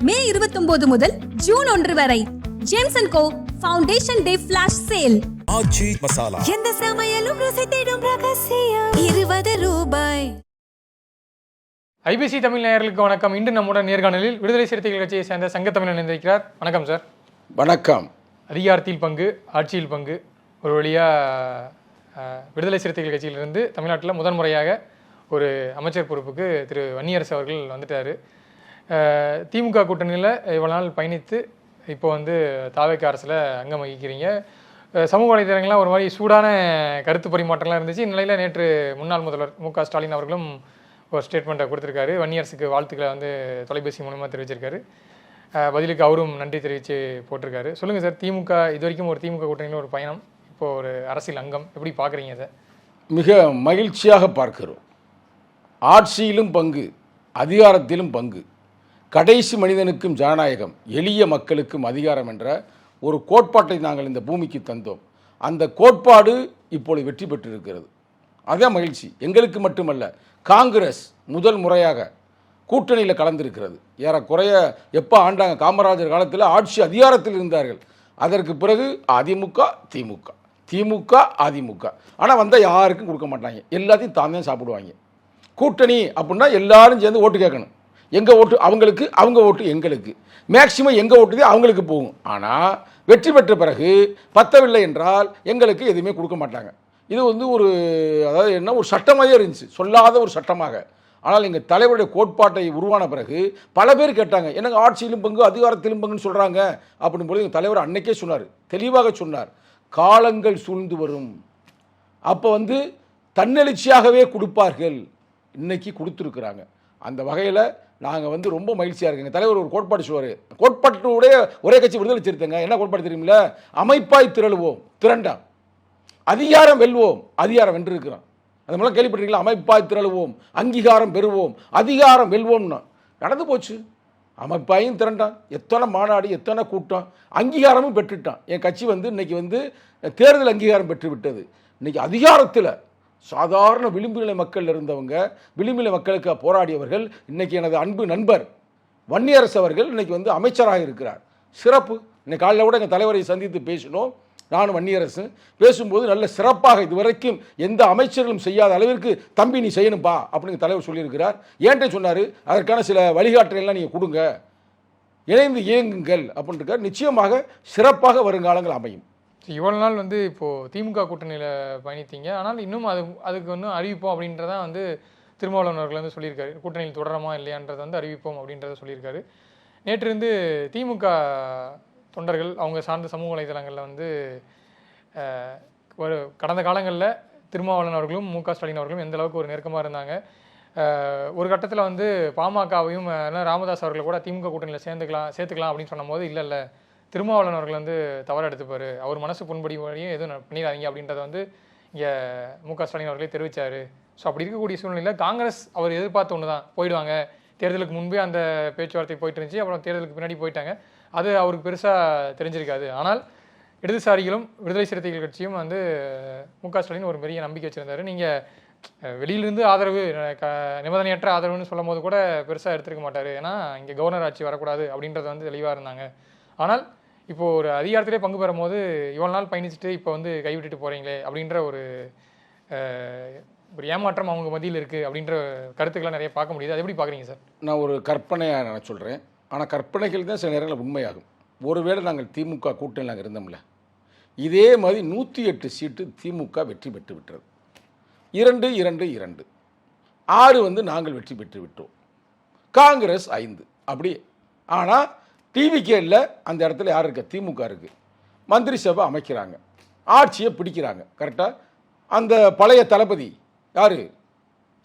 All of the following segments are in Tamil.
மே 29 முதல் ஜூன் 1 வரை James and co foundation day flash sale. Aachi masala எந்த சமையலும் ருசி தேடும் ரகசியம் 20 ரூபாய். ஐபிசி தமிழ் நேயர்களுக்கு வணக்கம். இன்று நம்முடன் நேர்காணலில் விடுதலை சிறுத்தைகள் கட்சியை சேர்ந்த சங்கத்தமிழன் இணைந்திருக்கிறார். வணக்கம் சார். வணக்கம். அதிகாரத்தில் பங்கு, ஆட்சியில் பங்கு, ஒரு வழியாக விடுதலை சிறுத்தைகள் கட்சியிலிருந்து தமிழ்நாட்டில் முதன்முறையாக ஒரு அமைச்சர் பொறுப்புக்கு திரு வன்னியரசு அவர்கள் வந்துட்டார். திமுக கூட்டணியில் இவ்வளவு நாள் பயணித்து இப்போ வந்து தாவேக்கா அரசில் அங்கம் வகிக்கிறீங்க. சமூக வலைதளங்கள்லாம் ஒரு மாதிரி சூடான கருத்து பரிமாற்றம்லாம் இருந்துச்சு. இந்நிலையில் நேற்று முன்னாள் முதல்வர் மு.க. ஸ்டாலின் அவர்களும் ஒரு ஸ்டேட்மெண்ட்டை கொடுத்துருக்காரு. வன்னியரசுக்கு வாழ்த்துக்களை வந்து தொலைபேசி மூலமாக தெரிவிச்சிருக்காரு. பதிலுக்கு அவரும் நன்றி தெரிவித்து போட்டிருக்காரு. சொல்லுங்கள் சார், திமுக இது வரைக்கும் ஒரு திமுக கூட்டணியில் ஒரு பயணம், இப்போது ஒரு அரசியல் அங்கம், எப்படி பார்க்குறீங்க சார்? மிக மகிழ்ச்சியாக பார்க்கிறோம். ஆட்சியிலும் பங்கு, அதிகாரத்திலும் பங்கு, கடைசி மனிதனுக்கும் ஜனநாயகம், எளிய மக்களுக்கும் அதிகாரம் என்ற ஒரு கோட்பாட்டை நாங்கள் இந்த பூமிக்கு தந்தோம். அந்த கோட்பாடு இப்பொழுது வெற்றி பெற்றிருக்கிறது. அதுதான் மகிழ்ச்சி. எங்களுக்கு மட்டுமல்ல, காங்கிரஸ் முதல் முறையாக கூட்டணியில் கலந்திருக்கிறது. ஏறக்குறைய எப்போ ஆண்டாங்க, காமராஜர் காலத்தில் ஆட்சி அதிகாரத்தில் இருந்தார்கள். அதற்கு பிறகு அதிமுக, திமுக, திமுக, அதிமுக. ஆனால் வந்தால் யாருக்கும் கொடுக்க மாட்டாங்க, எல்லாத்தையும் தான் சாப்பிடுவாங்க. கூட்டணி அப்படின்னா எல்லாரும் சேர்ந்து ஓட்டு கேட்கணும். எங்கள் ஓட்டு அவங்களுக்கு, அவங்க ஓட்டு எங்களுக்கு, மேக்சிமம் எங்கள் ஓட்டு அவங்களுக்கு போகும். ஆனால் வெற்றி பெற்ற பிறகு பத்தவில்லை என்றால் எங்களுக்கு எதுவுமே கொடுக்க மாட்டாங்க. இது வந்து ஒரு, அதாவது என்ன, ஒரு சட்டமாகவே இருந்துச்சு, சொல்லாத ஒரு சட்டமாக. ஆனால் எங்கள் தலைவருடைய கோட்பாட்டை உருவான பிறகு பல பேர் கேட்டாங்க, என்னங்க ஆட்சியிலும் பங்கு அதிகாரத்திலும் பங்குன்னு சொல்கிறாங்க அப்படின்னு போது எங்கள் தலைவர் அன்னைக்கே சொன்னார், தெளிவாக சொன்னார், காலங்கள் சூழ்ந்து வரும், அப்போ வந்து தன்னெழுச்சியாகவே கொடுப்பார்கள். இன்னைக்கு கொடுத்துருக்குறாங்க. அந்த வகையில் நாங்கள் வந்து ரொம்ப மகிழ்ச்சியாக இருக்குங்க. எங்கள் தலைவர் ஒரு கோட்பாடு சொல்லுவார், கோட்பாட்டுடைய ஒரே கட்சி விடுதலை சிறுத்தைங்க. என்ன கோட்பாடு தெரியுமில்ல? அமைப்பாய் திரளுவோம், திரண்டாம், அதிகாரம் வெல்வோம், அதிகாரம் வென்றிருக்கிறோம். அது மூலம் கேள்விப்பட்டிருக்கீங்களா? அமைப்பாய் திரளுவோம், அங்கீகாரம் பெறுவோம், அதிகாரம் வெல்வோம்னா நடந்து போச்சு. அமைப்பாயும் திரண்டான், எத்தனை மாநாடு, எத்தனை கூட்டம், அங்கீகாரமும் பெற்றுட்டான். என் கட்சி வந்து இன்னைக்கு வந்து தேர்தல் அங்கீகாரம் பெற்று விட்டது. இன்னைக்கு அதிகாரத்தில் சாதாரண விளிம்புநிலை மக்கள் இருந்தவங்க, விளிம்புநிலை மக்களுக்கு போராடியவர்கள், இன்னைக்கு எனது அன்பு நண்பர் வன்னியரசு அவர்கள் இன்னைக்கு வந்து அமைச்சராக இருக்கிறார். சிறப்பு. இன்னைக்கு காலையில் கூட எங்கள் தலைவரை சந்தித்து பேசினோம், நானும் வன்னியரசு. பேசும்போது நல்ல சிறப்பாக, இதுவரைக்கும் எந்த அமைச்சர்களும் செய்யாத அளவிற்கு தம்பி நீ செய்யணும்பா அப்படின்னு தலைவர் சொல்லியிருக்கிறார். ஏன்ட்டு சொன்னார், அதற்கான சில வழிகாட்டுறையெல்லாம் நீங்கள் கொடுங்க, இணைந்து இயங்குங்கள் அப்படின்னு இருக்கார். நிச்சயமாக சிறப்பாக வருங்காலங்கள் அமையும். இவ்வளோ நாள் வந்து இப்போது திமுக கூட்டணியில் பயணித்தீங்க, ஆனால் இன்னும் அதுக்கு இன்னும் அறிவிப்போம் அப்படின்றதான் வந்து திருமாவளவன் அவர்கள் வந்து சொல்லியிருக்காரு. கூட்டணியில் தொடரமா இல்லையான்றதை வந்து அறிவிப்போம் அப்படின்றத சொல்லியிருக்காரு. நேற்று இருந்து திமுக தொண்டர்கள் அவங்க சார்ந்த சமூக வலைதளங்களில் வந்து ஒரு கடந்த காலங்களில் திருமாவளவன் அவர்களும் மு.க. ஸ்டாலின் அவர்களும் எந்த அளவுக்கு ஒரு நெருக்கமாக இருந்தாங்க. ஒரு கட்டத்தில் வந்து பாமகவையும் ராமதாஸ் அவர்களை கூட திமுக கூட்டணியில் சேர்த்துக்கலாம் அப்படின்னு சொன்னபோது இல்லை திருமாவளவன் அவர்கள் வந்து தவறு எடுத்துப்பார், அவர் மனசு புண்படி வழியும் எதுவும் பண்ணிடாதீங்க அப்படின்றத வந்து இங்கே மு.க. ஸ்டாலின் அவர்களே தெரிவித்தார். ஸோ அப்படி இருக்கக்கூடிய சூழ்நிலையில் காங்கிரஸ் அவர் எதிர்பார்த்த ஒன்று தான், போயிடுவாங்க, தேர்தலுக்கு முன்பே அந்த பேச்சுவார்த்தை போயிட்டு இருந்துச்சு, அப்புறம் தேர்தலுக்கு பின்னாடி போயிட்டாங்க, அது அவருக்கு பெருசாக தெரிஞ்சிருக்காது. ஆனால் இடதுசாரிகளும் விடுதலை சிறுத்தைகள் கட்சியும் வந்து மு.க. ஸ்டாலின் ஒரு பெரிய நம்பிக்கை வச்சுருந்தார். நீங்கள் வெளியிலிருந்து ஆதரவு, நிபந்தனையற்ற ஆதரவுன்னு சொல்லும் போது கூட பெருசாக எடுத்துருக்க மாட்டார், ஏன்னா இங்கே கவர்னர் ஆட்சி வரக்கூடாது அப்படின்றது வந்து தெளிவாக இருந்தாங்க. ஆனால் இப்போது ஒரு அதிகாரத்திலே பங்கு பெறும் போது இவ்வளோ நாள் பயணிச்சுட்டு இப்போ வந்து கைவிட்டுட்டு போகிறீங்களே அப்படின்ற ஒரு ஏமாற்றம் அவங்க மத்தியில் இருக்குது அப்படின்ற கருத்துக்களை நிறைய பார்க்க முடியுது. அது எப்படி பார்க்குறீங்க சார்? நான் ஒரு கற்பனையாக நான் சொல்கிறேன், ஆனால் கற்பனைகள் தான் சில நேரங்களில் உண்மையாகும். ஒருவேளை நாங்கள் திமுக கூட்டணியில் நாங்கள் இருந்தோம்ல, இதே மாதிரி 108 சீட்டு திமுக வெற்றி பெற்று விட்டது. 2-2-2 6 வந்து நாங்கள் வெற்றி பெற்று விட்டோம், காங்கிரஸ் 5 அப்படி. ஆனால் டிவிகேல அந்த இடத்துல யார் இருக்கு? திமுக இருக்குது. மந்திரி சபை அமைக்கிறாங்க, ஆட்சியை பிடிக்கிறாங்க. கரெக்டாக அந்த பழைய தளபதி யார்?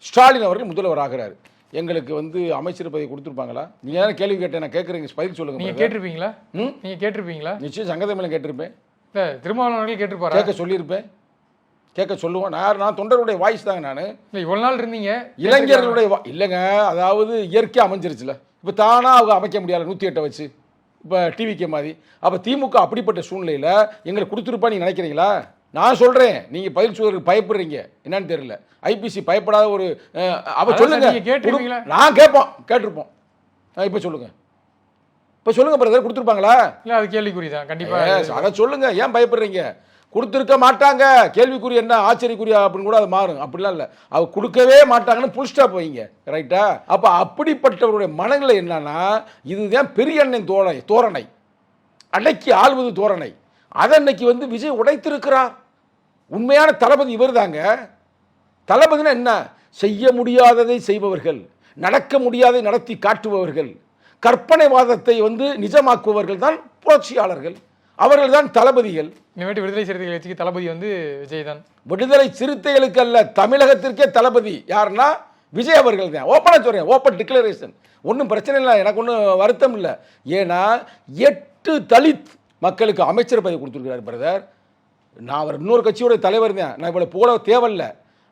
ஸ்டாலின் அவர்கள் முதல்வர் ஆகிறாரு. எங்களுக்கு வந்து அமைச்சர் பதவி கொடுத்துருப்பாங்களா? நீங்கள் ஏதாவது கேள்வி கேட்டேன், நான் கேட்குறீங்க, பதில் சொல்லுங்கள். நீங்கள் கேட்டிருப்பீங்களா? நீங்கள் கேட்டிருப்பீங்களா? நிச்சயம் சங்கத்தமிழன் கேட்டிருப்பேன், இல்லை திருமாவளவன் அவர்கள் கேட்டிருப்பாரு, கேட்க சொல்லியிருப்பேன், கேட்க சொல்லுவோம். நான் தொண்டருடைய வாய்ஸ் தாங்க. நான் இல்லை இவ்வளோ நாள் இருந்தீங்க, இளைஞர்களுடைய இல்லைங்க, அதாவது இயற்கையாக அமைஞ்சிருச்சுல, இப்போ தானாக அவங்க அமைக்க முடியாது 108 வச்சு, இப்போ டிவிக்கே மாதிரி. அப்போ திமுக அப்படிப்பட்ட சூழ்நிலையில் எங்களுக்கு கொடுத்துருப்பா நீங்கள் நினைக்கிறீங்களா? நான் சொல்கிறேன், நீங்கள் பதில் சொல்றதுக்கு பயப்படுறீங்க, என்னன்னு தெரியல. ஐபிசி பயப்படாத ஒரு அவ சொல்லுங்க, கேட்டிருப்பீங்களா? நான் கேட்போம், கேட்டிருப்போம். இப்போ சொல்லுங்கள். இப்போ சொல்லுங்க பிரதர், கொடுத்துருப்பாங்களா? இல்லை, அது கேள்விக்குறி தான் கண்டிப்பா. அதை சொல்லுங்க, ஏன் பயப்படுறீங்க? கொடுத்துருக்க மாட்டாங்க, கேள்விக்குறி என்ன ஆச்சரியக்குரியா அப்படின்னு கூட அது மாறும். அப்படிலாம் இல்லை, அவ கொடுக்கவே மாட்டாங்கன்னு புல் ஸ்டாப் வைங்க, ரைட்டா? அப்போ அப்படிப்பட்டவருடைய மனநிலை என்னன்னா, இதுதான் பெரிய அண்ணன் தோரணை, அன்னைக்கு ஆள்வது தோரணை. அதை அன்னைக்கு வந்து விஜய் உடைத்திருக்கிறார். உண்மையான தளபதி இவர் தாங்க. தளபதினா என்ன? செய்ய முடியாததை செய்பவர்கள், நடக்க முடியாதை நடத்தி காட்டுபவர்கள், கற்பனைவாதத்தை வந்து நிஜமாக்குபவர்கள் தான் புரட்சியாளர்கள், அவர்கள் தான் தளபதிகள். இனிமேட்டு விடுதலை சிறுத்தைகள் கட்சிக்கு தளபதி வந்து விஜய் தான். விடுதலை சிறுத்தைகளுக்கு அல்ல, தமிழகத்திற்கே தளபதி யாருன்னா விஜய் அவர்கள் தான். ஓப்பனாக சொல்றேன், ஓப்பன் டிக்ளரேஷன். ஒன்றும் பிரச்சனை இல்லை, எனக்கு ஒன்றும் வருத்தம் இல்லை. ஏன்னா 8 தலித் மக்களுக்கு அமைச்சர் பதவி கொடுத்துருக்கிறார் பிரதர். நான் அவர் இன்னொரு கட்சியோட தலைவர் தான், நான் இவ்வளோ போல தேவையில்லை.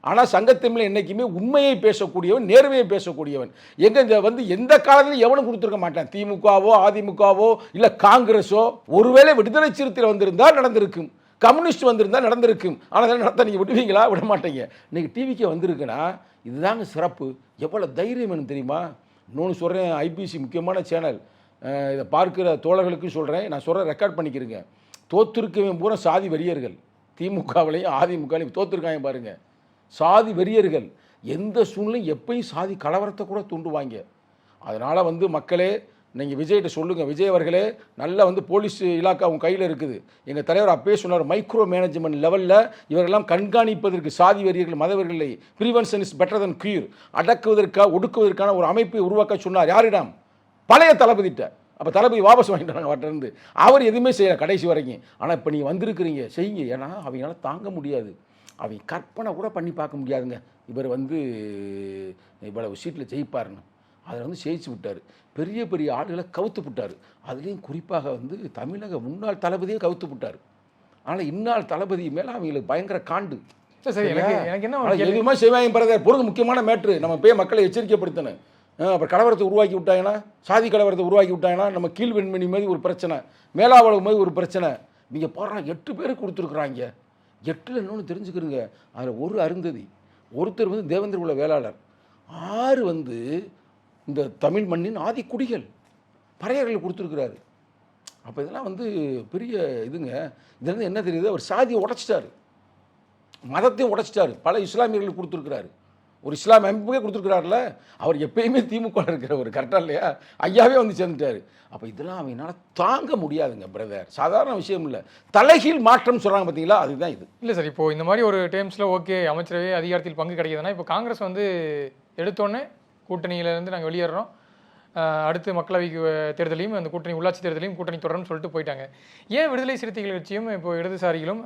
ஆனால் சங்கத்தமிழில் என்றைக்குமே உண்மையை பேசக்கூடியவன், நேர்மையை பேசக்கூடியவன். எங்கே இந்த வந்து எந்த காலத்திலும் எவனும் கொடுத்துருக்க மாட்டான். திமுகவோ அதிமுகவோ இல்லை காங்கிரஸோ. ஒருவேளை விடுதலை சிறுத்தையில் வந்திருந்தால் நடந்திருக்கும், கம்யூனிஸ்ட் வந்திருந்தால் நடந்திருக்கும். ஆனால் அதெல்லாம் நடத்த நீங்கள் விடுவீங்களா? விட மாட்டீங்க. இன்றைக்கி டிவிக்கே வந்திருக்குன்னா இதுதாங்க சிறப்பு. எவ்வளோ தைரியம் வேணும் தெரியுமா? இன்னொன்று சொல்கிறேன், ஐபிசி முக்கியமான சேனல், இதை பார்க்குற தோழர்களுக்கும் சொல்கிறேன், நான் சொல்கிறேன், ரெக்கார்ட் பண்ணிக்கிறேங்க. தோற்றுருக்கவன் பூரா சாதி வெறியர்கள். திமுகவிலையும் அதிமுகவிலையும் தோற்றுருக்காங்க பாருங்கள், சாதி வெறியர்கள். எந்த சூழ்நிலையும் எப்பயும் சாதி கலவரத்தை கூட தூண்டுவாங்க. அதனால் வந்து மக்களே, நீங்கள் விஜய்கிட்ட சொல்லுங்கள், விஜய் அவர்களே, நல்லா வந்து போலீஸ் இலாக்கா உங்கள் கையில் இருக்குது. எங்கள் தலைவர் அப்பயே சொன்னார், மைக்ரோ மேனேஜ்மெண்ட் லெவலில் இவரெல்லாம் கண்காணிப்பதற்கு சாதி வெறியர்கள் மதவர்களை prevention is better than cure, ஒடுக்குவதற்கான ஒரு அமைப்பை உருவாக்க சொன்னார். யாரிடம்? பழைய தளபதிட்ட. அப்போ தளபதி வாபஸ் வாங்கிட்டாங்க அவர்கிட்ட. அவர் எதுவுமே செய்யலை கடைசி வரைக்கும். ஆனால் இப்போ நீங்கள் வந்திருக்கிறீங்க, செய்யுங்க. ஏன்னா அவங்களால தாங்க முடியாது, அவங்க கற்பனை கூட பண்ணி பார்க்க முடியாதுங்க. இவர் வந்து இவ்வளவு சீட்டில் ஜெயிப்பார்னு. அதில் வந்து ஜெயிச்சு விட்டார். பெரிய பெரிய ஆளுகளை கவுத்து விட்டார். அதுலேயும் குறிப்பாக வந்து தமிழக முன்னாள் தளபதியே கவுத்து விட்டார். ஆனால் இந்நாள் தளபதி மேலே அவங்களுக்கு பயங்கர காண்டு. சரி, எனக்கு என்ன எதுவுமே செய்வாங்க பிரதர். பொருள் முக்கியமான மேட்ரு, நம்ம போய் மக்களை எச்சரிக்கைப்படுத்தணும். அப்புறம் கலவரத்தை உருவாக்கி விட்டாங்கன்னா, சாதி கலவரத்தை உருவாக்கி விட்டாங்கன்னா, நம்ம கீழ் வெண்மணி மாதிரி ஒரு பிரச்சனை, மேலாவளவு மாதிரி ஒரு பிரச்சனை. நீங்கள் பாருங்க, 8 பேருக்கு கொடுத்துருக்குறாங்க. 8ல் இன்னொன்று தெரிஞ்சுக்கிறீங்க, அதில் ஒரு அருந்ததி, ஒருத்தர் வந்து தேவேந்திர குல வேளாளர், 6 வந்து இந்த தமிழ் மண்ணின் ஆதிக்குடிகள் பறையர்கள் கொடுத்துருக்கிறாரு. அப்போ இதெல்லாம் வந்து பெரிய இதுங்க. இதுலேருந்து என்ன தெரியுது, அவர் சாதியை உடைச்சிட்டாரு, மதத்தையும் உடைச்சிட்டாரு. பல இஸ்லாமியர்களுக்கு கொடுத்துருக்கிறாரு. ஒரு இஸ்லாம் அமைப்புக்கே கொடுத்துருக்கிறாருல. அவர் எப்பயுமே திமுக இருக்கிறவர், கரெக்டாக இல்லையா? ஐயாவே வந்து சேர்ந்துட்டார். அப்போ இதெல்லாம் அவங்களால தாங்க முடியாதுங்க பிரதர். சாதாரண விஷயம் இல்லை, தலைகீழ் மாற்றம் சொல்கிறாங்க பார்த்தீங்களா, அதுதான் இது. இல்லை சார், இப்போ இந்த மாதிரி ஒரு டைம்ஸில் ஓகே, அமைச்சரவை அதிகாரத்தில் பங்கு கிடைக்குதுன்னா, இப்போ காங்கிரஸ் வந்து எடுத்தோன்னே கூட்டணியிலேருந்து நாங்கள் வெளியேறோம், அடுத்து மக்களவைக்கு தேர்தலையும் அந்த கூட்டணி உள்ளாட்சி தேர்தலையும் கூட்டணி தொடரும்னு சொல்லிட்டு போயிட்டாங்க. ஏன் விடுதலை சிறுத்தைகள் கட்சியும் இப்போ இடதுசாரிகளும்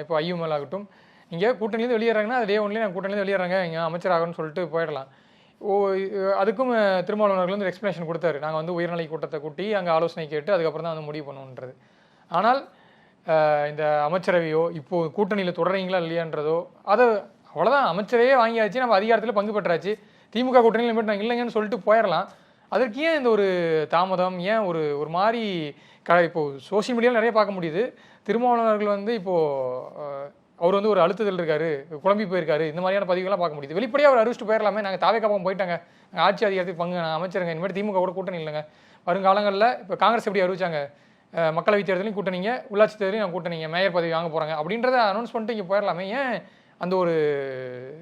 இப்போ ஐயுமல் ஆகட்டும், இங்கே கூட்டணியிலேருந்து வெளியேறாங்கன்னா அது டே ஒன்லேயே நாங்கள் கூட்டணியிலேருந்து வெளியேறாங்க, இங்கே அமைச்சராகணும்னு சொல்லிட்டு போயிடலாம். அதுக்கும் திருமாவளவர்கள் வந்து எக்ஸ்பிளேஷன் கொடுத்தாரு, நாங்கள் வந்து உயர்நிலை கூட்டத்தை கூட்டி அங்கே ஆலோசனை கேட்டு அதுக்கப்புறம் தான் வந்து முடிவு பண்ணுன்றது. ஆனால் இந்த அமைச்சரவையோ இப்போது கூட்டணியில் தொடர்றீங்களா இல்லையான்றதோ, அதை அவ்வளோதான், அமைச்சரையே வாங்கியாச்சு, நம்ம அதிகாரத்தில் பங்கு பெற்றாச்சு, திமுக கூட்டணியில் மட்டும் நாங்கள் இல்லைங்கன்னு சொல்லிட்டு போயிடலாம். அதற்கு ஏன் இந்த ஒரு தாமதம்? ஏன் ஒரு மாதிரி இப்போது சோஷியல் மீடியாவில் நிறைய பார்க்க முடியுது. திருமாவளவர்கள் வந்து இப்போது அவர் வந்து ஒரு அழுத்தத்தில் இருக்காரு, குழம்பி போயிருக்காரு, இந்த மாதிரியான பதிவுகள்லாம் பார்க்க முடியுது. வெளிப்படையாக அவர் அறிவிச்சுட்டு போயிடலாமே, நாங்கள் தாவேக்காப்பம் போயிட்டாங்க, நாங்கள் ஆட்சி அதிகாரத்துக்கு பங்கு நான் அமைச்சருங்க, இனிமேல் திமுக கூட கூட்டணி இல்லைங்க. வருங்காலங்களில் இப்போ காங்கிரஸ் எப்படி அறிவிச்சாங்க, மக்களவை தேர்தலையும் கூட்டணிங்க, உள்ளாட்சி தேர்தலையும் நான் கூட்டணிங்க, மேயர் பதவி வாங்க போகிறாங்க அப்படின்றத அனௌன்ஸ் பண்ணிட்டு இங்கே போயிடலாமே. ஏன் அந்த ஒரு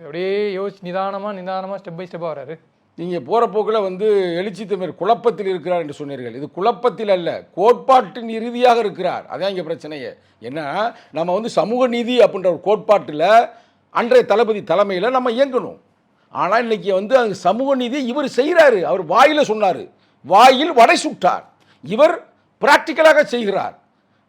அப்படியே யோசிச்சு நிதானமாக ஸ்டெப் பை ஸ்டெப்பாக வராரு? நீங்கள் போகிற போக்கில் வந்து எழுச்சி தமிழ் குழப்பத்தில் இருக்கிறார் என்று சொன்னீர்கள். இது குழப்பத்தில் அல்ல, கோட்பாட்டின் இறுதியாக இருக்கிறார். அதான் இங்கே பிரச்சனையே. ஏன்னா நம்ம வந்து சமூக நீதி அப்படின்ற ஒரு கோட்பாட்டில் அன்றைய தளபதி தலைமையில் நம்ம இயங்கணும். ஆனால் இன்றைக்கி வந்து அந்த சமூக நீதி இவர் செய்கிறாரு. அவர் வாயில் சொன்னார், வாயில் வடை சுட்டார், இவர் பிராக்டிக்கலாக செய்கிறார்.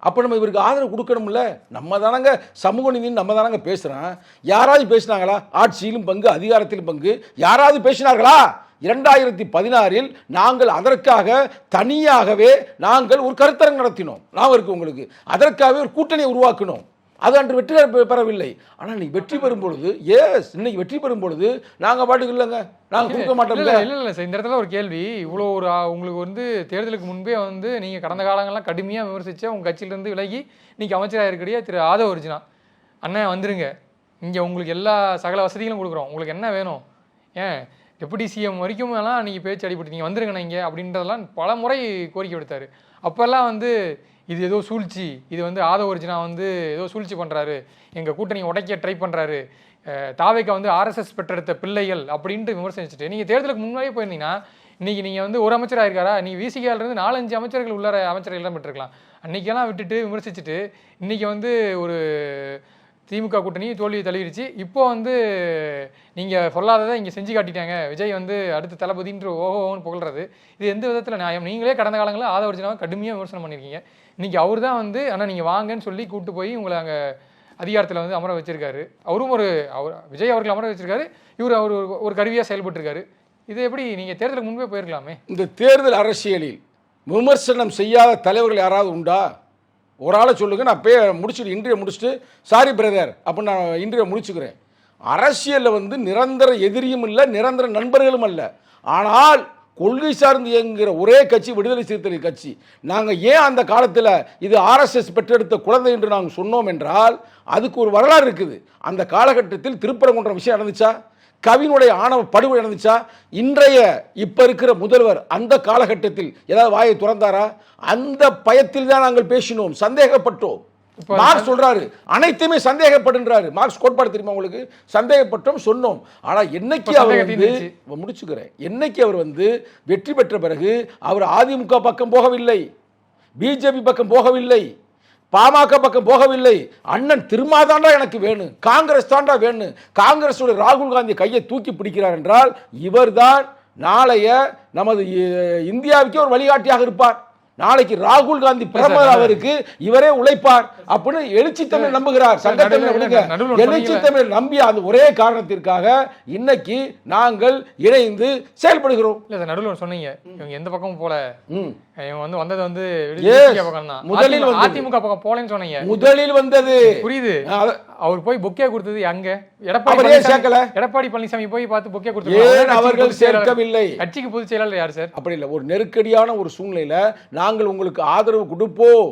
அப்போ நம்ம இவருக்கு ஆதரவு கொடுக்கணும்ல. நம்ம தானங்க சமூக நீதினு நம்ம தானங்க பேசுகிறோம். யாராவது பேசினாங்களா? ஆட்சியிலும் பங்கு, அதிகாரத்திலும் பங்கு யாராவது பேசினார்களா? 2016 நாங்கள் அதற்காக தனியாகவே நாங்கள் ஒரு கருத்தரங்கு நடத்தினோம். நான் இருக்கு உங்களுக்கு, அதற்காகவே ஒரு கூட்டணியை உருவாக்கினோம். அது அன்று வெற்றி பெறவில்லை. ஆனால் இன்னைக்கு வெற்றி பெறும் பொழுது, இன்னைக்கு வெற்றி பெறும் பொழுது நாங்கள் பாட்டுக்கு இல்லைங்க, நாங்கள் கொடுக்க மாட்டோம். இல்லை சார், இந்த இடத்துல ஒரு கேள்வி. இவ்வளோ ஒரு உங்களுக்கு வந்து தேர்தலுக்கு முன்பே வந்து நீங்கள் கடந்த காலங்கள்லாம் கடுமையாக விமர்சித்த உங்கள் கட்சியிலேருந்து விலகி இன்னைக்கு அமைச்சராக இருக்கக்கூடிய திரு ஆதவ அர்ஜுனா அண்ணன் வந்துருங்க, இங்கே உங்களுக்கு எல்லா சகல வசதிகளும் கொடுக்குறோம், உங்களுக்கு என்ன வேணும், ஏன் டெபுட்டி சிஎம் வரைக்கும் எல்லாம் நீங்கள் பேச்சு அடிபடுத்தீங்க, வந்துருங்க இங்கே அப்படின்றதெல்லாம் பல முறை கோரிக்கை விடுத்தாரு. அப்போல்லாம் வந்து இது ஏதோ சூழ்ச்சி, இது வந்து ஆதவ ஒரிஜினா வந்து ஏதோ சூழ்ச்சி பண்ணுறாரு, எங்கள் கூட்டணி உடைக்க ட்ரை பண்ணுறாரு, தாவேக்கா வந்து ஆர்எஸ்எஸ் பெற்றெடுத்த பிள்ளைகள் அப்படின்ட்டு விமர்சனிச்சுட்டு நீங்கள் தேர்தலுக்கு முன்னாடியே போயிருந்தீங்கன்னா இன்னைக்கு நீங்கள் வந்து ஒரு அமைச்சராக இருக்காரா, நீங்கள் விசிகாலிருந்து 4-5 அமைச்சர்கள் உள்ளார அமைச்சர்கள் இடம் பெற்றிருக்கலாம். அன்றைக்கெல்லாம் விட்டுட்டு விமர்சிச்சுட்டு இன்றைக்கி வந்து ஒரு திமுக கூட்டணி தோல்வியை தழுவிடுச்சு. இப்போ வந்து நீங்கள் சொல்லாததை இங்கே செஞ்சு காட்டிட்டாங்க, விஜய் வந்து அடுத்த தளபதின்ற ஓஹோன்னு புகழ்றது, இது எந்த விதத்தில் நியாயம்? நீங்களே கடந்த காலங்களில் ஆதவ ஒரிஜினாவை கடுமையாக விமர்சனம் பண்ணியிருக்கீங்க. இன்றைக்கி அவர் தான் வந்து ஆனால் நீங்கள் வாங்கன்னு சொல்லி கூப்பிட்டு போய் உங்களை அங்கே அதிகாரத்தில் வந்து அமர வச்சிருக்காரு. அவரும் விஜய் அவர்கள் அமர வச்சிருக்காரு, இவர் அவர் ஒரு கருவியாக செயல்பட்டுருக்காரு. இது எப்படி நீங்கள் தேர்தலுக்கு முன்பே போயிருக்கலாமே? இந்த தேர்தல் அரசியலில் விமர்சனம் செய்யாத தலைவர்கள் யாராவது உண்டா? ஒரு ஆளை சொல்லுங்க, நான் முடிச்சுட்டு இன்றைய முடிச்சுட்டு சாரி பிரதர் அப்படின்னு நான் இன்றைய முடிச்சுக்கிறேன். அரசியலில் வந்து நிரந்தர எதிரியும் இல்லை, நிரந்தர நண்பர்களும் அல்ல. ஆனால் கொள்கை சார்ந்து இயங்குகிற ஒரே கட்சி விடுதலை சிறுத்தைகள் கட்சி. நாங்கள் ஏன் அந்த காலத்தில் இது ஆர்எஸ்எஸ் பெற்றெடுத்த குழந்தை என்று நாங்கள் சொன்னோம் என்றால் அதுக்கு ஒரு வரலாறு இருக்குது. அந்த காலகட்டத்தில் திருப்பரங்குன்றம் விஷயம் நடந்துச்சா, கவினுடைய ஆணவ படுகொலை நடந்துச்சா, இன்றைய இப்ப இருக்கிற முதல்வர் அந்த காலகட்டத்தில் ஏதாவது வாயை துறந்தாரா? அந்த பயத்தில் தான் நாங்கள் பேசினோம், சந்தேகப்பட்டோம். மார்க்ஸ் சொல்றாரு அனைத்துமே சந்தேகப்படுன்றாரு. மார்க்ஸ் கோட்பாடு தெரியுமா உங்களுக்கு? சந்தேகப்பட்டோம் சொன்னோம். ஆனா என்னைக்கு அவர் வந்து முடிச்சுக்கிறேன், என்னைக்கு அவர் வந்து வெற்றி பெற்ற பிறகு அவர் அதிமுக பக்கம் போகவில்லை, பிஜேபி பக்கம் போகவில்லை, பாமக பக்கம் போகவில்லை. அண்ணன் திருமாதாண்டா எனக்கு வேணும், காங்கிரஸ் தாண்டா வேணும், காங்கிரஸ் ராகுல் காந்தி கையை தூக்கி பிடிக்கிறார் என்றால் இவர்தான் நாளைய நமது இந்தியாவுக்கே ஒரு வழிகாட்டியாக இருப்பார். நாளைக்கு ராகுல் காந்தி பிரதமர் அவருக்கு இவரே உழைப்பார் அப்படின்னு எழுச்சி தமிழ் நம்புகிறார். சங்கத்தமிழ் எழுச்சி தமிழ் நம்பிய அந்த ஒரே காரணத்திற்காக இன்னைக்கு நாங்கள் இணைந்து செயல்படுகிறோம். இல்ல நடுவில் சொன்னீங்க இவங்க எந்த பக்கமும் போல, இவங்க வந்து வந்தது வந்து முதலில் அதிமுக பக்கம் போலன்னு சொன்னீங்க. முதலில் வந்தது புரியுது. அவர் போய் பொக்கே கொடுத்தது அங்க எடப்பாடி பழனிசாமி போய் பார்த்து பொக்கே கொடுத்தாரு, அவர்கள் சேர்க்கவில்லை. கட்சிக்கு பொதுச் செயலாளர் யார் சார்? அப்படி இல்லை, ஒரு நெருக்கடியான ஒரு சூழ்நிலையில நாங்கள் உங்களுக்கு ஆதரவு கொடுப்போம்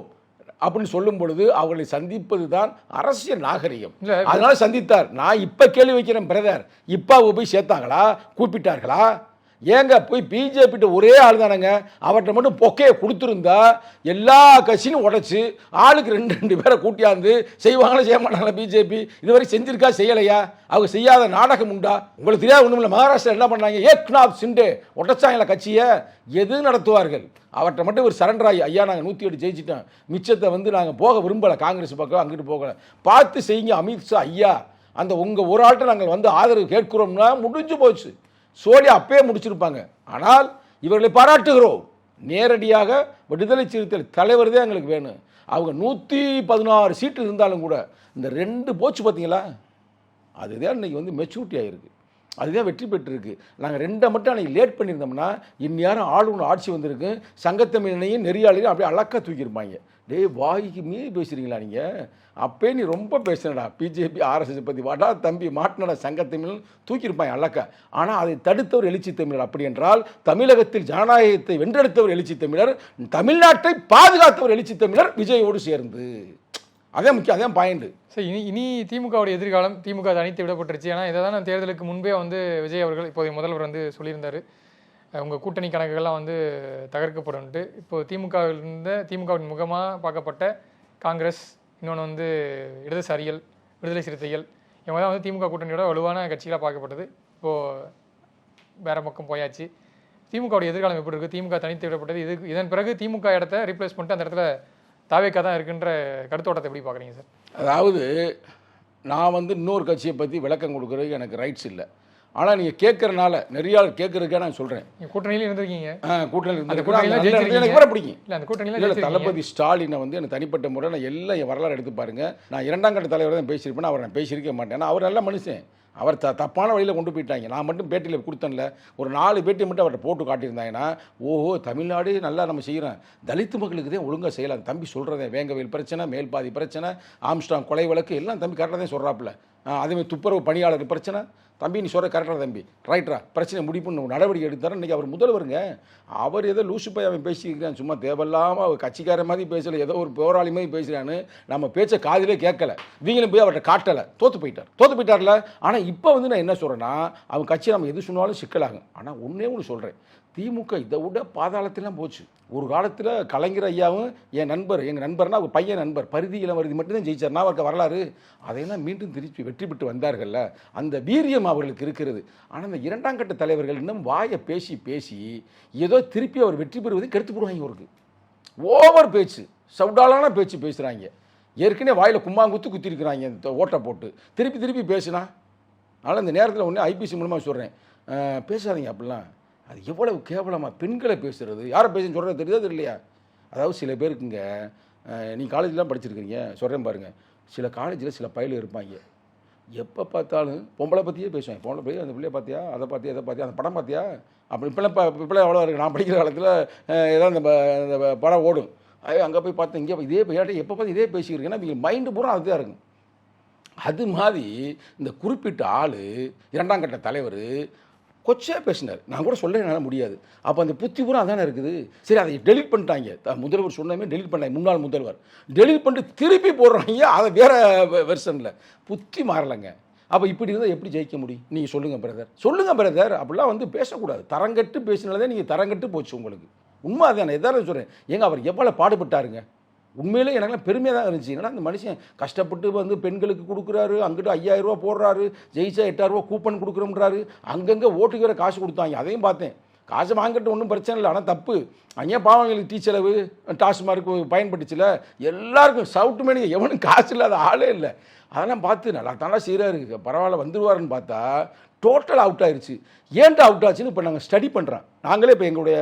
அப்படின்னு சொல்லும் பொழுது அவர்களை சந்திப்பது தான் அரசியல் நாகரிகம். அதனால சந்தித்தார். நான் இப்ப கேள்வி வைக்கிறேன் பிரதர், இப்ப அவங்க போய் சேர்த்தாங்களா, கூப்பிட்டார்களா? ஏங்க போய் பிஜேபி ஒரே ஆள் தானங்க, அவர்கிட்ட மட்டும் பொக்கையை கொடுத்துருந்தா எல்லா கட்சியும் உடைச்சு ஆளுக்கு 2 பேரை கூட்டியாந்து செய்வாங்களா செய்ய மாட்டாங்களா? பிஜேபி இதுவரை செஞ்சிருக்கா செய்யலையா? அவங்க செய்யாத நாடகம் உண்டா? உங்களுக்கு தெரியாது ஒன்றும் இல்லை. மகாராஷ்டிரா என்ன பண்ணாங்க, ஏக்நாத் சிண்டே உடைச்சாங்களா கட்சியை? எது நடத்துவார்கள்? அவர்கிட்ட மட்டும் ஒரு சரண்டர் ஆகி ஐயா நாங்கள் 108 ஜெயிச்சிட்டோம், மிச்சத்தை வந்து நாங்கள் போக விரும்பலை, காங்கிரஸ் பக்கம் அங்கிட்டு போகலை, பார்த்து செய்யுங்க அமித்ஷா ஐயா, அந்த உங்கள் ஒரு ஆள்கிட்ட நாங்கள் வந்து ஆதரவு கேட்கிறோம்னா முடிஞ்சு போச்சு. சோழி அப்பயே முடிச்சிருப்பாங்க. ஆனால் இவர்களை பாராட்டுகிறோம். நேரடியாக விடுதலை சிறுத்தைகள் தலைவர் தான் எங்களுக்கு வேணும். அவங்க 116 சீட்டு இருந்தாலும் கூட இந்த 2 போச்சு பார்த்தீங்களா, அதுதான் இன்னைக்கு வந்து மெச்சூரிட்டி ஆகிருக்கு, அதுதான் வெற்றி பெற்றிருக்கு. நாங்கள் 2 மட்டும் அன்றைக்கி லேட் பண்ணியிருந்தோம்னா இந்நேரம் ஆளுநர் ஆட்சி வந்திருக்கு, சங்கத்தமிழனையும் நெறியாளையும் அப்படியே அழக்கா தூக்கியிருப்பாங்க. வாய்க்கு மீறி பேசுகிறீங்களா நீங்கள்? அப்பே நீ ரொம்ப பேசுனடா பிஜேபி ஆர்எஸ்எஸ் பற்றி, வாடா தம்பி மாட்டினடா சங்கத்தமிழ் தூக்கியிருப்பாங்க அழக்கா. ஆனால் அதை தடுத்தவர் எழுச்சி தமிழர். அப்படி என்றால் தமிழகத்தில் ஜனநாயகத்தை வென்றெடுத்தவர் எழுச்சி தமிழர், தமிழ்நாட்டை பாதுகாத்தவர் எழுச்சி தமிழர் விஜயோடு சேர்ந்து. அதே முக்கியம், அதே பாயிண்ட். சரி, இனி திமுகவுடைய எதிர்காலம், திமுக தனித்து விடப்பட்டுருச்சு. ஏன்னா இதை தான் தேர்தலுக்கு முன்பே வந்து விஜய் அவர்கள் இப்போதைய முதல்வர் வந்து சொல்லியிருந்தார், உங்கள் கூட்டணி கணக்குகள்லாம் வந்து தகர்க்கப்படும்ட்டு. இப்போது திமுகவின் முகமாக பார்க்கப்பட்ட காங்கிரஸ், இன்னொன்று வந்து இடதுசாரிகள், விடுதலை சிறுத்தைகள், இவங்க தான் வந்து திமுக கூட்டணியோட வலுவான கட்சிகளாக பார்க்கப்பட்டது. இப்போது வேறு பக்கம் போயாச்சு. திமுகவுடைய எதிர்காலம் எப்படி இருக்குது? திமுக தனித்து விடப்பட்டது, இதன் பிறகு திமுக இடத்த ரீப்ளேஸ் பண்ணிட்டு அந்த இடத்துல தாவேக்கா தான் இருக்குன்ற கருத்தோட்டத்தை எப்படி பார்க்குறீங்க சார்? அதாவது நான் வந்து இன்னொரு கட்சியை பற்றி விளக்கம் கொடுக்குறதுக்கு எனக்கு ரைட்ஸ் இல்லை. ஆனால் நீங்கள் கேட்கறனால நிறைய ஆள் கேட்கறதுக்கே நான் சொல்கிறேன். கூட்டணியில் இருந்திருக்கீங்க, கூட்டணியில் பிடிக்கும். அந்த கூட்டணியில் தளபதி ஸ்டாலினை வந்து எனக்கு தனிப்பட்ட முறை நான் எல்லாம் என் வரலாறு எடுத்து பாருங்கள். நான் 2ஆம் கட்ட தலைவர் தான் பேசியிருப்பேன், அவர் நான் பேசியிருக்க மாட்டேன். ஏன்னா அவர் நல்ல மனுஷன், அவர் தப்பான வழியில் கொண்டு போயிட்டாங்க. நான் மட்டும் பேட்டியில் கொடுத்தேன்ல, ஒரு 4 பேட்டி மட்டும் அவர்கிட்ட போட்டு காட்டியிருந்தாங்கன்னா ஓஹோ தமிழ்நாடு நல்லா நம்ம செய்கிறோம், தலித்து மக்களுக்கு தான் ஒழுங்காக செய்யலாம். தம்பி சொல்கிறதே வேங்கவேல் பிரச்சனை, மேல்பாதி பிரச்சனை, ஆம்ஸ்டாங் கொலை வழக்கு எல்லாம் தம்பி கரெக்டாக தான் சொல்கிறாப்புல. அதேமாதிரி துப்புரவு பணியாளர் பிரச்சனை, தம்பி நீ சொல்கிற கரெக்டாக தம்பி ரைட்ரா, பிரச்சனை முடிப்புன்னு நடவடிக்கை எடுத்தார். இன்றைக்கி அவர் முதல்வருங்க. அவர் ஏதோ லூசு போய் அவன் பேசிக்கிறான், சும்மா தேவையில்லாமல் அவர் கட்சிக்கார மாதிரி பேசலை, ஏதோ ஒரு போராளி மாதிரி பேசுகிறான்னு நம்ம பேச்சை காதிலே கேட்கல. இவங்களும் போய் அவர்கிட்ட காட்டலை, தோற்று போயிட்டார்ல. ஆனால் ஆனால் இப்போ வந்து நான் என்ன சொல்கிறேன்னா, அவங்க கட்சி நம்ம எது சொன்னாலும் சிக்கலாகும். ஆனால் ஒன்றே ஒன்று சொல்கிறேன், திமுக இதை விட பாதாளத்திலாம் போச்சு. ஒரு காலத்தில் கலைஞர் ஐயாவும் என் நண்பர், எங்கள் நண்பர்னா ஒரு பையன் நண்பர், பரிதி இளவரசி மட்டும்தான் ஜெயிச்சார். நான் இருக்க வரலாறு அதையெல்லாம் மீண்டும் திருப்பி வெற்றி பெற்று வந்தார்கள்ல, அந்த வீரியம் அவர்களுக்கு இருக்கிறது. ஆனால் இந்த இரண்டாம் கட்ட தலைவர்கள் இன்னும் வாயை பேசி பேசி ஏதோ திருப்பி அவர் வெற்றி பெறுவதை கெடுத்து போடுவாங்க. அவருக்கு ஓவர் பேச்சு, சவுடாலான பேச்சு பேசுகிறாங்க. ஏற்கனவே வாயில் கும்பாங்குத்து குத்திருக்கிறாங்க இந்த ஓட்டை போட்டு, திருப்பி திருப்பி பேசுனா. அதனால் இந்த நேரத்தில் ஒன்று ஐபிசி மூலமாக சொல்கிறேன், பேசாதீங்க அப்படிலாம். அது எவ்வளவு கேவலமாக பெண்களை பேசுகிறது, யாரை பேசுன்னு சொல்கிறது தெரியுதா தெரியலையா? அதாவது சில பேருக்குங்க, நீங்கள் காலேஜ்லாம் படிச்சிருக்கீங்க, சொல்கிறேன் பாருங்கள், சில காலேஜில் சில பயலு இருப்பாங்க, எப்போ பார்த்தாலும் பொம்பளை பற்றியே பேசுவேன். பொம்பளை போய் அந்த பிள்ளைய பார்த்தியா, அதை பார்த்தியா, எதை பார்த்தியா, அந்த படம் பார்த்தியா, அப்படி இப்போலாம் எவ்வளோ இருக்குது. நான் படிக்கிற காலத்தில் ஏதாவது அந்த படம் ஓடும், அங்கே போய் பார்த்தேன், இங்கே இதே போய் எப்போ பார்த்து இதே பேசிக்கிறீங்கன்னா நீங்கள் மைண்டு பூரா அதுதான் இருக்கும். அது மாதிரி இந்த குறிப்பிட்ட ஆள் இரண்டாம் கட்ட தலைவர் கொச்சையாக பேசினார். நான் கூட சொல்ல என்னால் முடியாது. அப்போ அந்த புத்தி பூரா அதானே இருக்குது. சரி, அதை டெலிட் பண்ணிட்டாங்க. முதல்வர் சொன்னமே டெலிட் பண்ணாங்க, முன்னாள் முதல்வர் டெலிட் பண்ணிட்டு திருப்பி போடுறாங்க அதை வேறு வெர்ஷனில். புத்தி மாறலைங்க. அப்போ இப்படி இருந்தால் எப்படி ஜெயிக்க முடியும்? நீங்கள் சொல்லுங்கள் பிரதர், சொல்லுங்கள் பிரதர். அப்படிலாம் வந்து பேசக்கூடாது. தரங்கட்டு பேசினாலே நீங்கள் தரங்கட்டு போச்சு உங்களுக்கு. உண்மை அதான், எதாவது சொல்கிறேன். ஏங்க அவர் எவ்வளோ பாடுபட்டாருங்க. உண்மையிலே எனக்குலாம் பெருமையாக தான் இருந்துச்சு. ஏன்னா அந்த மனுஷன் கஷ்டப்பட்டு வந்து பெண்களுக்கு கொடுக்குறாரு, அங்கிட்டு 5000 ரூபா போடுறாரு, ஜெயிச்சா 8000 ரூபா கூப்பன் கொடுக்குறோம்ன்றாரு, அங்கங்கே ஓட்டுக்கு வேறு காசு கொடுத்தாங்க. அதையும் பார்த்தேன். காசு வாங்கிட்டு ஒன்றும் பிரச்சனை இல்லை, ஆனால் தப்பு. அங்கே பாவங்களுக்கு டீ செலவு, டாஸ்மார்க்கு பயன்பட்டுச்சுல, எல்லாருக்கும் சவுட்டு மேனி, எவனும் காசு இல்லாத ஆளே இல்லை. அதெல்லாம் பார்த்து நல்லா செய்கிறாரு, பரவாயில்ல வந்துடுவாருன்னு பார்த்தா டோட்டல் அவுட் ஆயிடுச்சு. ஏன்டா அவுட் ஆச்சுன்னு இப்போ நாங்கள் ஸ்டடி பண்ணுறோம். நாங்களே இப்போ எங்களுடைய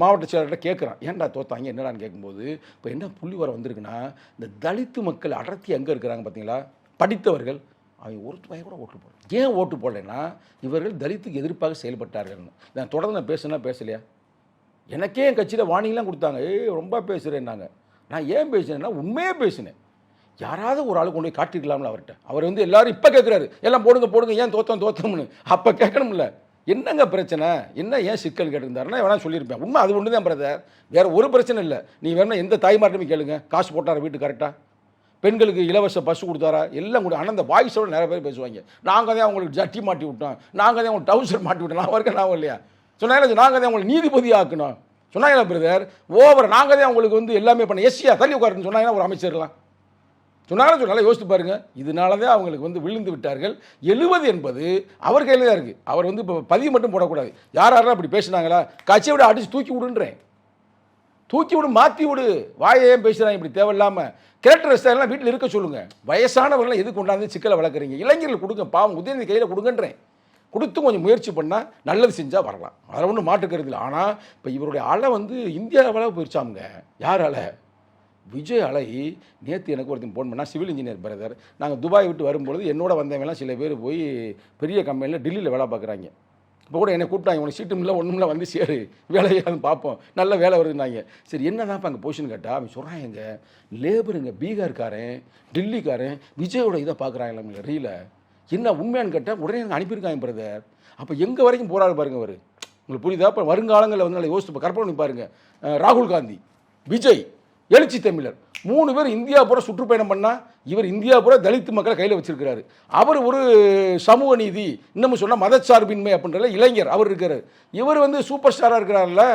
மாவட்ட செயலர்கிட்ட கேட்குறோம், ஏன்டா தோத்தாங்க என்னடான்னு கேட்கும்போது, இப்போ என்ன புள்ளி வர வந்திருக்குன்னா, இந்த தலித்து மக்கள் அடர்த்தி எங்கே இருக்கிறாங்க பார்த்தீங்களா, படித்தவர்கள், அவங்க ஒரு பையன் கூட ஓட்டு போடல. ஏன் ஓட்டு போடலைன்னா, இவர்கள் தலித்துக்கு எதிர்ப்பாக செயல்பட்டார்கள்னு. நான் தொடர்ந்து நான் பேசுனா பேசலையா? எனக்கே என் கட்சியில் வார்னிங்லாம் கொடுத்தாங்க, ரொம்ப பேசுகிறேன்னாங்க. நான் ஏன் பேசுனேன்னா உண்மையே பேசினேன். யாராவது ஒரு ஆள் கொண்டு போய் காட்டிக்கலாம்ல அவர்கிட்ட. அவர் வந்து எல்லாரும் இப்போ கேட்குறாரு, எல்லாம் போடுங்க ஏன் தோத்தோம்னு. அப்போ கேட்கணும்ல, என்னங்க பிரச்சனை, என்ன ஏன் சிக்கல் கேட்டிருந்தாருன்னா வேணா சொல்லியிருப்பேன். உண்மை அது ஒன்று தான் பிரதர், வேறு ஒரு பிரச்சனை இல்லை. நீ வேணா எந்த தாய்மார்ட்டுமே கேளுங்க, காசு போட்டாரா வீட்டு கரெக்டாக, பெண்களுக்கு இலவச பஸ் கொடுத்தாரா, எல்லாம் கூட. ஆனால் அந்த வாய்ஸோடு நிறைய பேர் பேசுவாங்க, நாங்கள் தான் அவங்களுக்கு ஜட்டி மாட்டி விட்டோம், நாங்கள் தான் அவங்க டவுசர் மாட்டி விட்டோம். நான் வரைக்கும் நான் இல்லையா சொன்னாங்க, நாங்கள் தான் அவங்களுக்கு நீதிபதி ஆக்கணும் சொன்னாங்களா பிரதர். ஓவர் நாங்கள் தான் அவங்களுக்கு வந்து எல்லாமே பண்ண, எஸ்சியா தள்ளி உட்காருன்னு சொன்னாங்கன்னா ஒரு அமைச்சர்லாம் சொன்னாலும் யோசித்து பாருங்க. இதனால தான் அவங்களுக்கு வந்து விழுந்து விட்டார்கள். 70 என்பது அவர் கையில் தான் இருக்குது. அவர் வந்து இப்போ பதிவு மட்டும் போடக்கூடாது. யாரெல்லாம் அப்படி பேசினாங்களா, கட்சியை விட அடித்து தூக்கி விடுன்றேன், தூக்கி விடு, மாற்றி விடு. வாயை ஏன் பேசுகிறாங்க இப்படி தேவையில்லாமல்? கேரக்டர் ரெஸ்டாரெல்லாம் வீட்டில் இருக்க சொல்லுங்கள். வயசானவர்கள்லாம் எது கொண்டாந்து சிக்கலை வளர்க்குறீங்க? இளைஞர்கள் கொடுங்க, பாவம் உதயநிதி கையில் கொடுங்கன்றேன். கொடுத்து கொஞ்சம் முயற்சி பண்ணால் நல்லது செஞ்சால் வரலாம், அதில் ஒன்றும் மாட்டுக்கிறது இல்லை. ஆனால் இப்போ இவருடைய அலை வந்து இந்தியா அளவு போயிடுச்சாமுங்க. யார் அலை? விஜய் அலை. நேற்று எனக்கு ஒருத்தன் ஃபோன் பண்ணால், சிவில் இன்ஜினியர் பிரதர், நாங்கள் துபாய் விட்டு வரும்பொழுது என்னோட வந்தவங்கலாம் சில பேர் போய் பெரிய கம்பெனியில் டெல்லியில் வேலை பார்க்குறாங்க. இப்போ கூட என்னை கூப்பிட்டாங்க, உனக்கு சீட்டும் இல்லை ஒன்றும் இல்லை, வந்து சேரு வேலையாவது பார்ப்போம், நல்ல வேலை வருதுன்னாங்க. சரி என்ன தான் இப்போ அங்கே பொசிஷன் கேட்டால் அவன் சொல்கிறாங்க, எங்கள் லேபருங்க பீகார்காரன் டெல்லிக்காரன் விஜயோட இதை பார்க்குறாங்க ரீல. என்ன உண்மையானு கேட்டால் உடனே எனக்கு அனுப்பியிருக்காங்க பிரதர். அப்போ எங்கே வரைக்கும் போராடு பாருங்க அவர். உங்களுக்கு புரியுதா? இப்போ வருங்காலங்களில் வந்து நல்லா யோசிச்சு கற்பனை பண்ணி பாருங்கள். ராகுல் காந்தி, விஜய், எழுச்சி தமிழர் 3 பேர் இந்தியா பூரா சுற்றுப்பயணம் பண்ணால், இவர் இந்தியா பூரா தலித்து மக்களை கையில் வச்சிருக்கிறாரு. அவர் ஒரு சமூக நீதி, இன்னமும் சொன்னால் மதச்சார்பின்மை அப்படின்ற இளைஞர் அவர் இருக்கார். இவர் வந்து சூப்பர் ஸ்டாராக இருக்கிறார்ல.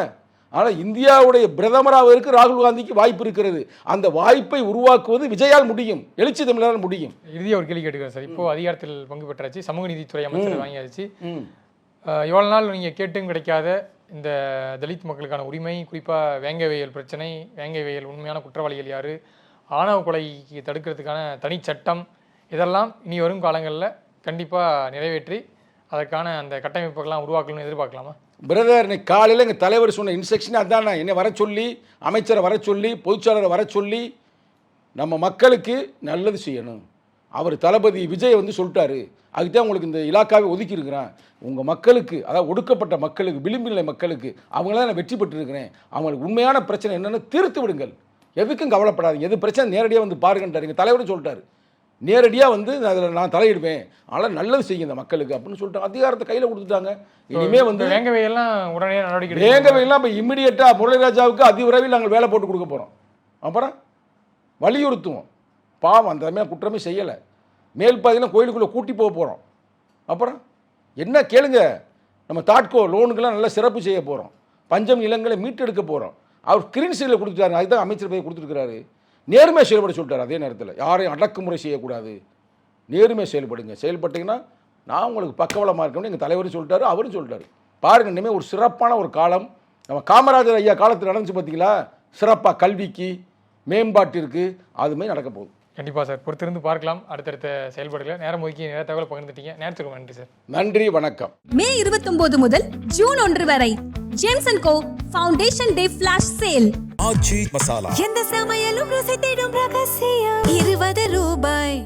ஆனால் இந்தியாவுடைய பிரதமராக ராகுல் காந்திக்கு வாய்ப்பு இருக்கிறது. அந்த வாய்ப்பை உருவாக்குவது விஜயால் முடியும், எழுச்சி தமிழரால் முடியும். இறுதியாக ஒரு கேள்வி கேட்டுக்கிறேன் சார். இப்போ அதிகாரத்தில் பங்கு பெற்றாச்சு, சமூக நீதித்துறை அமைச்சர் வாங்கியாச்சு. இவ்வளோ நாள் நீங்கள் கேட்டும் கிடைக்காத இந்த தலித் மக்களுக்கான உரிமை, குறிப்பாக வேங்கவேயல் பிரச்சனை, வேங்கவேயல் உண்மையான குற்றவாளிகள் யார், ஆணவ கொலைக்கு தடுக்கிறதுக்கான தனி சட்டம், இதெல்லாம் இனி வரும் காலங்களில் கண்டிப்பாக நிறைவேற்றி அதற்கான அந்த கட்டமைப்புகள்லாம் உருவாக்கணும்னு எதிர்பார்க்கலாமா? பிரதர், இன்னைக்கு காலையில் எங்கள் தலைவர் சொன்ன இன்ஸ்ட்ரக்ஷன் அதான். என்னை வர சொல்லி, அமைச்சரை வர சொல்லி, பொதுச்செயலரை வர சொல்லி, நம்ம மக்களுக்கு நல்லது செய்யணும். அவர் தளபதி விஜய் வந்து சொல்லிட்டாரு, அதுதான் உங்களுக்கு இந்த இலாக்காவை ஒதுக்கியிருக்கிறேன். உங்கள் மக்களுக்கு, அதாவது ஒடுக்கப்பட்ட மக்களுக்கு, விளிம்பிலை மக்களுக்கு, அவங்களாம் நான் வெற்றி பெற்றிருக்கிறேன். அவங்களுக்கு உண்மையான பிரச்சனை என்னென்னு தீர்த்து விடுங்கள், எதுக்கும் கவலைப்படாதீங்க, எது பிரச்சனை நேரடியாக வந்து பாருங்கன்றார் எங்கள் தலைவரும் சொல்லிட்டாரு. நேரடியாக வந்து அதில் நான் தலையிடுவேன், அதனால் நல்லது செய்யுங்க இந்த மக்களுக்கு அப்படின்னு சொல்லிட்டு அதிகாரத்தை கையில் கொடுத்துட்டாங்க. இனிமேல் வந்து வேங்கவையெல்லாம் உடனே நடவடிக்கை, வேங்கவையெல்லாம் இப்போ இம்மிடியேட்டாக முரளிராஜாவுக்கு அதிவிரைவில் நாங்கள் வேலை போட்டு கொடுக்க போகிறோம். அப்புறம் வலியுறுத்துவோம். பாவம் அந்த மாதிரி குற்றமே செய்யலை. மேல் பாதியில் கோயிலுக்குள்ளே கூட்டி போக போகிறோம். அப்புறம் என்ன கேளுங்க, நம்ம தாட்கோ லோனுக்கெல்லாம் நல்லா சிறப்பு செய்ய போகிறோம், பஞ்சம் நிலங்களை மீட்டெடுக்க போகிறோம். அவர் கிரீன் சீலில் கொடுத்துட்டாரு, அதுதான் அமைச்சர் போய் கொடுத்துருக்கிறாரு. நேர்மையாக செயல்பட சொல்லிட்டார். அதே நேரத்தில் யாரையும் அடக்குமுறை செய்யக்கூடாது, நேர்மையாக செயல்படுங்க. செயல்பட்டீங்கன்னா நான் உங்களுக்கு பக்கபலமாக இருக்கணும்னு எங்கள் தலைவரும் சொல்லிட்டாரு, அவரும் சொல்லிட்டாரு. பாருங்கள், இனிமேல் ஒரு சிறப்பான ஒரு காலம் நம்ம காமராஜர் ஐயா காலத்தில் நடந்துச்சு பார்த்தீங்களா, சிறப்பாக கல்விக்கு மேம்பாட்டிற்கு அதுமாதிரி நடக்க போகுது. கண்டிப்பாக சார், பொறுத்திருந்து பார்க்கலாம் அடுத்தடுத்த செயல்பாடுகளை. நேரம் ஒதுக்கி நிறைய தகவல் பகிர்ந்துட்டீங்க. நேரத்துக்கு நன்றி சார். நன்றி, வணக்கம். மே 29 முதல் ஜூன் 1 வரை ஜேம்சன் கோ foundation day flash sale. Aachi masala எந்த சமையலும் ருசி தேடும் ரகசியம் 20 ரூபாய்.